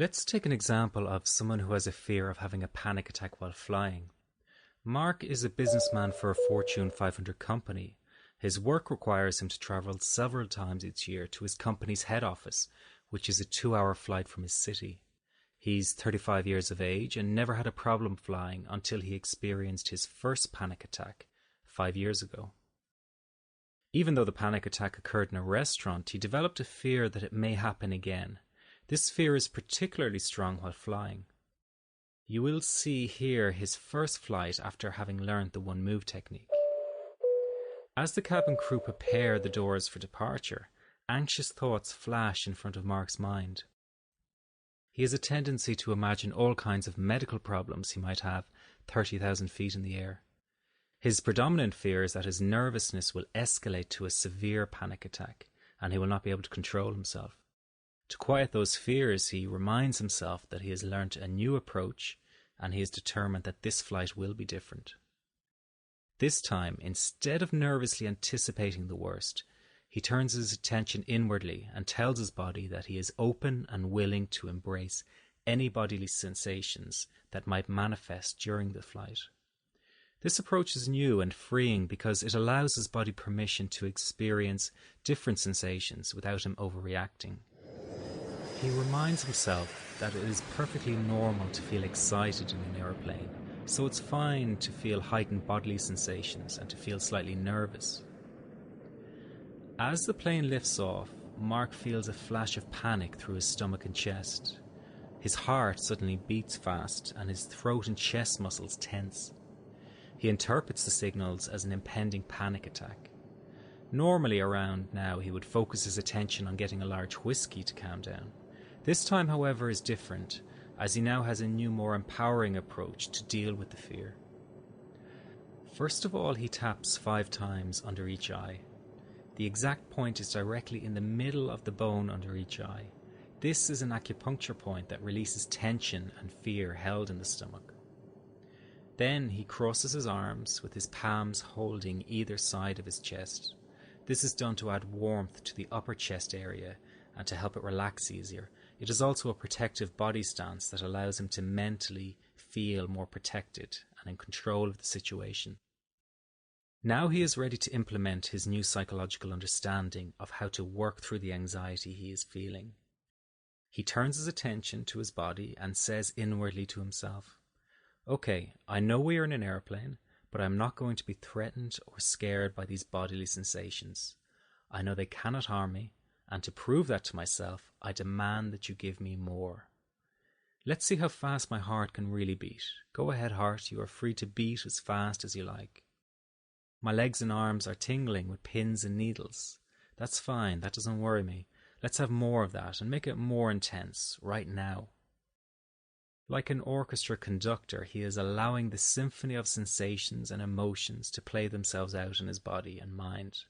Let's take an example of someone who has a fear of having a panic attack while flying. Mark is a businessman for a Fortune 500 company. His work requires him to travel several times each year to his company's head office, which is a 2-hour flight from his city. He's 35 years of age and never had a problem flying until he experienced his first panic attack 5 years ago. Even though the panic attack occurred in a restaurant, he developed a fear that it may happen again. This fear is particularly strong while flying. You will see here his first flight after having learned the one move technique. As the cabin crew prepare the doors for departure, anxious thoughts flash in front of Mark's mind. He has a tendency to imagine all kinds of medical problems he might have 30,000 feet in the air. His predominant fear is that his nervousness will escalate to a severe panic attack, and he will not be able to control himself. To quiet those fears, he reminds himself that he has learnt a new approach, and he is determined that this flight will be different. This time, instead of nervously anticipating the worst, he turns his attention inwardly and tells his body that he is open and willing to embrace any bodily sensations that might manifest during the flight. This approach is new and freeing because it allows his body permission to experience different sensations without him overreacting. He reminds himself that it is perfectly normal to feel excited in an airplane, so it's fine to feel heightened bodily sensations and to feel slightly nervous. As the plane lifts off, Mark feels a flash of panic through his stomach and chest. His heart suddenly beats fast and his throat and chest muscles tense. He interprets the signals as an impending panic attack. Normally around now he would focus his attention on getting a large whiskey to calm down. This time, however, is different, as he now has a new, more empowering approach to deal with the fear. First of all, he taps 5 times under each eye. The exact point is directly in the middle of the bone under each eye. This is an acupuncture point that releases tension and fear held in the stomach. Then he crosses his arms with his palms holding either side of his chest. This is done to add warmth to the upper chest area and to help it relax easier. It is also a protective body stance that allows him to mentally feel more protected and in control of the situation. Now he is ready to implement his new psychological understanding of how to work through the anxiety he is feeling. He turns his attention to his body and says inwardly to himself, "Okay, I know we are in an airplane, but I'm not going to be threatened or scared by these bodily sensations. I know they cannot harm me, and to prove that to myself, I demand that you give me more. Let's see how fast my heart can really beat. Go ahead, heart, you are free to beat as fast as you like. My legs and arms are tingling with pins and needles. That's fine, that doesn't worry me. Let's have more of that and make it more intense, right now." Like an orchestra conductor, he is allowing the symphony of sensations and emotions to play themselves out in his body and mind.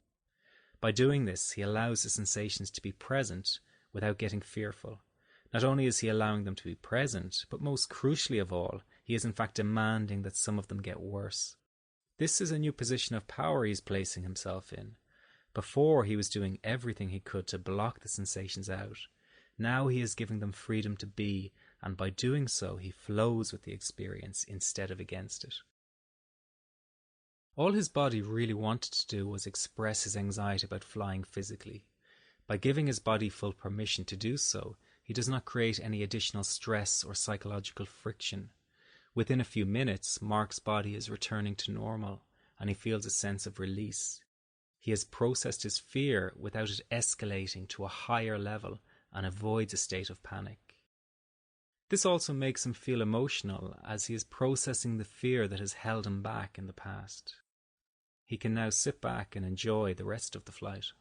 By doing this, he allows the sensations to be present without getting fearful. Not only is he allowing them to be present, but most crucially of all, he is in fact demanding that some of them get worse. This is a new position of power he is placing himself in. Before, he was doing everything he could to block the sensations out. Now he is giving them freedom to be, and by doing so, he flows with the experience instead of against it. All his body really wanted to do was express his anxiety about flying physically. By giving his body full permission to do so, he does not create any additional stress or psychological friction. Within a few minutes, Mark's body is returning to normal, and he feels a sense of release. He has processed his fear without it escalating to a higher level and avoids a state of panic. This also makes him feel emotional as he is processing the fear that has held him back in the past. He can now sit back and enjoy the rest of the flight.